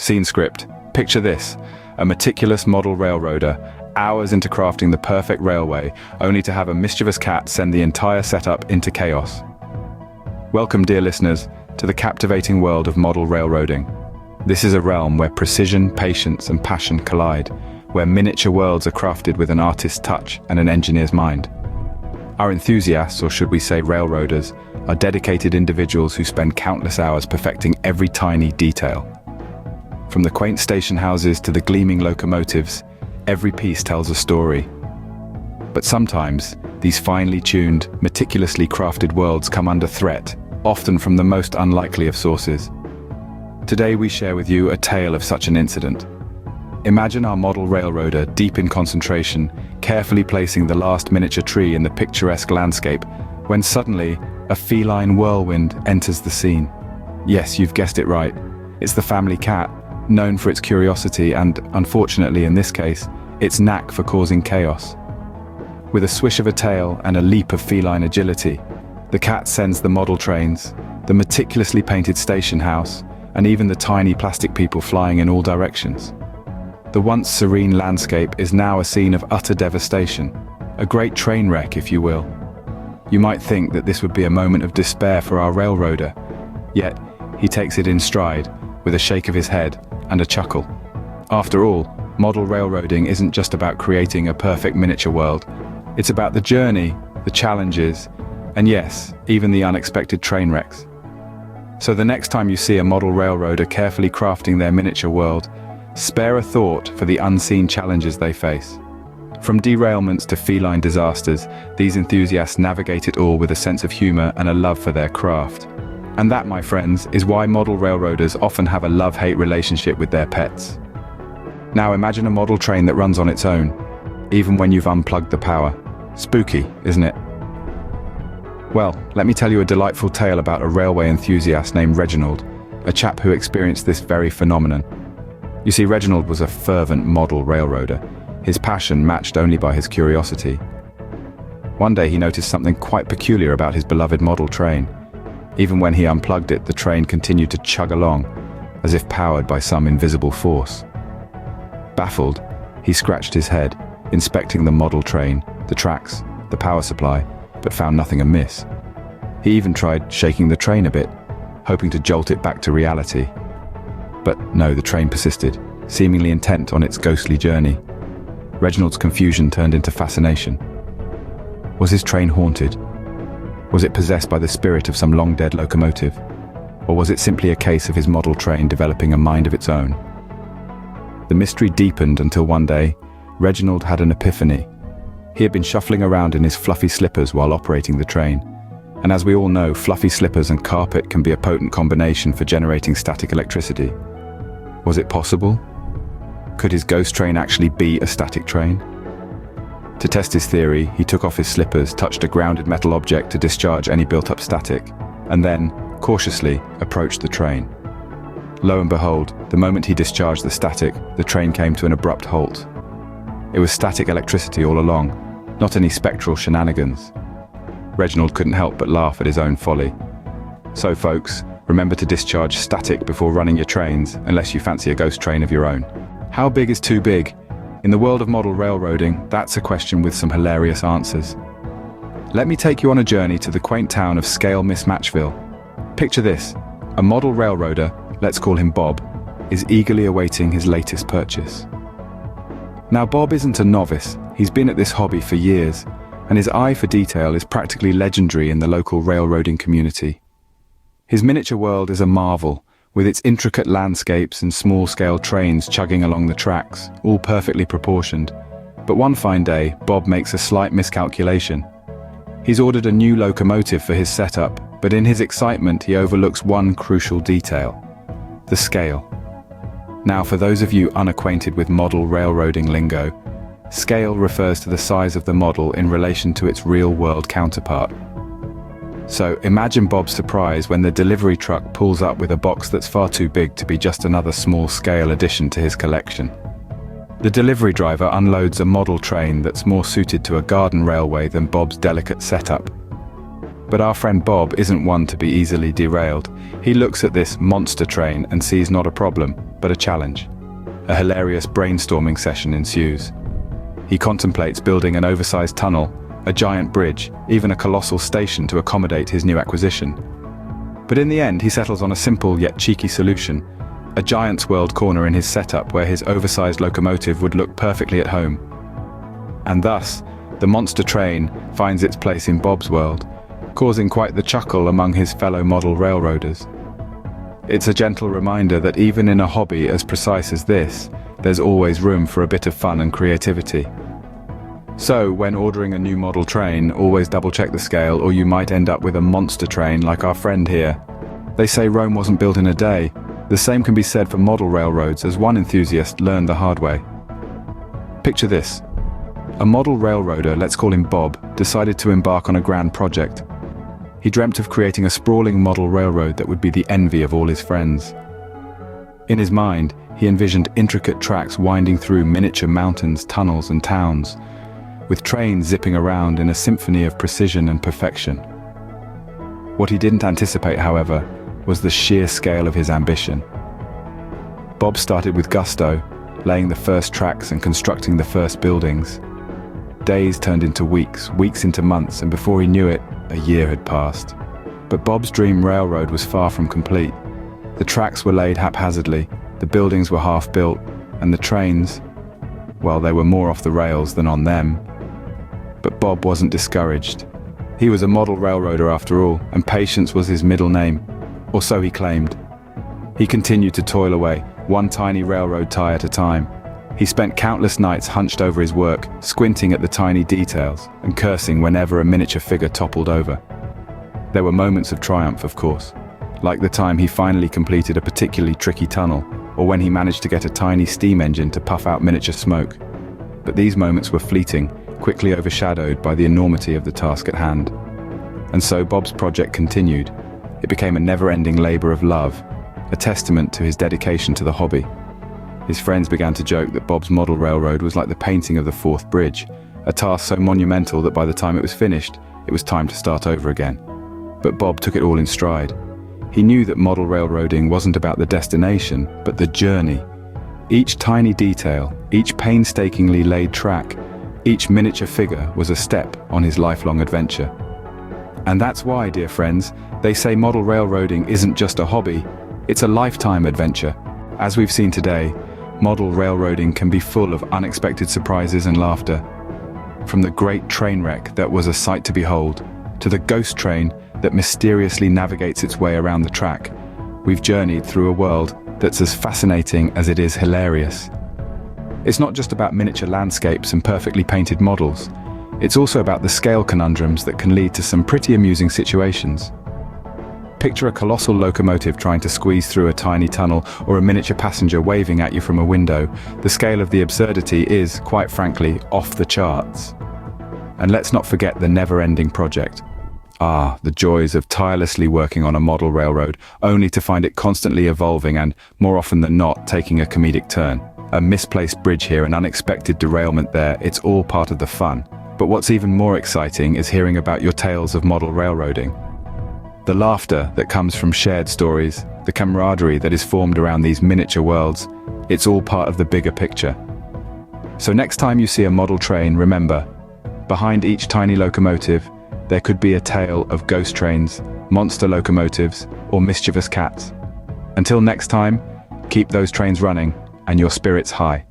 Scene script. Picture this: a meticulous model railroader, hours into crafting the perfect railway, only to have a mischievous cat send the entire setup into chaos. Welcome, dear listeners, to the captivating world of model railroading. This is a realm where precision, patience, and passion collide, where miniature worlds are crafted with an artist's touch and an engineer's mind. Our enthusiasts, or should we say railroaders, are dedicated individuals who spend countless hours perfecting every tiny detail. From the quaint station houses to the gleaming locomotives, every piece tells a story. But sometimes, these finely tuned, meticulously crafted worlds come under threat, often from the most unlikely of sources. Today we share with you a tale of such an incident. Imagine our model railroader deep in concentration, carefully placing the last miniature tree in the picturesque landscape, when suddenly, a feline whirlwind enters the scene. Yes, you've guessed it right. It's the family cat, known for its curiosity and, unfortunately in this case, its knack for causing chaos. With a swish of a tail and a leap of feline agility, the cat sends the model trains, the meticulously painted station house, and even the tiny plastic people flying in all directions. The once serene landscape is now a scene of utter devastation, a great train wreck, if you will. You might think that this would be a moment of despair for our railroader, yet he takes it in stride, with a shake of his head and a chuckle. After all, model railroading isn't just about creating a perfect miniature world. It's about the journey, the challenges, and yes, even the unexpected train wrecks. So the next time you see a model railroader carefully crafting their miniature world, spare a thought for the unseen challenges they face. From derailments to feline disasters, these enthusiasts navigate it all with a sense of humor and a love for their craft. And that, my friends, is why model railroaders often have a love-hate relationship with their pets. Now imagine a model train that runs on its own, even when you've unplugged the power. Spooky, isn't it? Well, let me tell you a delightful tale about a railway enthusiast named Reginald, a chap who experienced this very phenomenon. You see, Reginald was a fervent model railroader, his passion matched only by his curiosity. One day he noticed something quite peculiar about his beloved model train. Even when he unplugged it, the train continued to chug along, as if powered by some invisible force. Baffled, he scratched his head, inspecting the model train, the tracks, the power supply, but found nothing amiss. He even tried shaking the train a bit, hoping to jolt it back to reality. But no, the train persisted, seemingly intent on its ghostly journey. Reginald's confusion turned into fascination. Was his train haunted? Was it possessed by the spirit of some long-dead locomotive? Or was it simply a case of his model train developing a mind of its own? The mystery deepened until one day, Reginald had an epiphany. He had been shuffling around in his fluffy slippers while operating the train. And as we all know, fluffy slippers and carpet can be a potent combination for generating static electricity. Was it possible? Could his ghost train actually be a static train? To test his theory, he took off his slippers, touched a grounded metal object to discharge any built-up static, and then, cautiously, approached the train. Lo and behold, the moment he discharged the static, the train came to an abrupt halt. It was static electricity all along, not any spectral shenanigans. Reginald couldn't help but laugh at his own folly. So folks, remember to discharge static before running your trains, unless you fancy a ghost train of your own. How big is too big? In the world of model railroading, that's a question with some hilarious answers. Let me take you on a journey to the quaint town of Scale Mismatchville. Picture this: a model railroader, let's call him Bob, is eagerly awaiting his latest purchase. Now Bob isn't a novice, he's been at this hobby for years, and his eye for detail is practically legendary in the local railroading community. His miniature world is a marvel, with its intricate landscapes and small-scale trains chugging along the tracks, all perfectly proportioned. But one fine day, Bob makes a slight miscalculation. He's ordered a new locomotive for his setup, but in his excitement he overlooks one crucial detail: the scale. Now, for those of you unacquainted with model railroading lingo, scale refers to the size of the model in relation to its real-world counterpart. So imagine Bob's surprise when the delivery truck pulls up with a box that's far too big to be just another small-scale addition to his collection. The delivery driver unloads a model train that's more suited to a garden railway than Bob's delicate setup. But our friend Bob isn't one to be easily derailed. He looks at this monster train and sees not a problem, but a challenge. A hilarious brainstorming session ensues. He contemplates building an oversized tunnel, a giant bridge, even a colossal station to accommodate his new acquisition. But in the end, he settles on a simple yet cheeky solution, a giant's world corner in his setup where his oversized locomotive would look perfectly at home. And thus, the monster train finds its place in Bob's world, causing quite the chuckle among his fellow model railroaders. It's a gentle reminder that even in a hobby as precise as this, there's always room for a bit of fun and creativity. So, when ordering a new model train, always double-check the scale or you might end up with a monster train like our friend here. They say Rome wasn't built in a day. The same can be said for model railroads, as one enthusiast learned the hard way. Picture this. A model railroader, let's call him Bob, decided to embark on a grand project. He dreamt of creating a sprawling model railroad that would be the envy of all his friends. In his mind, he envisioned intricate tracks winding through miniature mountains, tunnels, and towns, with trains zipping around in a symphony of precision and perfection. What he didn't anticipate, however, was the sheer scale of his ambition. Bob started with gusto, laying the first tracks and constructing the first buildings. Days turned into weeks, weeks into months, and before he knew it, a year had passed. But Bob's dream railroad was far from complete. The tracks were laid haphazardly, the buildings were half built, and the trains, well, they were more off the rails than on them. But Bob wasn't discouraged. He was a model railroader after all, and patience was his middle name, or so he claimed. He continued to toil away, one tiny railroad tie at a time. He spent countless nights hunched over his work, squinting at the tiny details, and cursing whenever a miniature figure toppled over. There were moments of triumph, of course, like the time he finally completed a particularly tricky tunnel, or when he managed to get a tiny steam engine to puff out miniature smoke. But these moments were fleeting, quickly overshadowed by the enormity of the task at hand. And so Bob's project continued. It became a never-ending labor of love, a testament to his dedication to the hobby. His friends began to joke that Bob's model railroad was like the painting of the fourth bridge, a task so monumental that by the time it was finished, it was time to start over again. But Bob took it all in stride. He knew that model railroading wasn't about the destination, but the journey. Each tiny detail, each painstakingly laid track, each miniature figure was a step on his lifelong adventure. And that's why, dear friends, they say model railroading isn't just a hobby, it's a lifetime adventure. As we've seen today, model railroading can be full of unexpected surprises and laughter. From the great train wreck that was a sight to behold, to the ghost train that mysteriously navigates its way around the track, we've journeyed through a world that's as fascinating as it is hilarious. It's not just about miniature landscapes and perfectly painted models. It's also about the scale conundrums that can lead to some pretty amusing situations. Picture a colossal locomotive trying to squeeze through a tiny tunnel, or a miniature passenger waving at you from a window. The scale of the absurdity is, quite frankly, off the charts. And let's not forget the never-ending project. The joys of tirelessly working on a model railroad, only to find it constantly evolving and, more often than not, taking a comedic turn. A misplaced bridge here, an unexpected derailment there, it's all part of the fun. But what's even more exciting is hearing about your tales of model railroading. The laughter that comes from shared stories, the camaraderie that is formed around these miniature worlds, it's all part of the bigger picture. So next time you see a model train, remember, behind each tiny locomotive, there could be a tale of ghost trains, monster locomotives, or mischievous cats. Until next time, keep those trains running and your spirits high.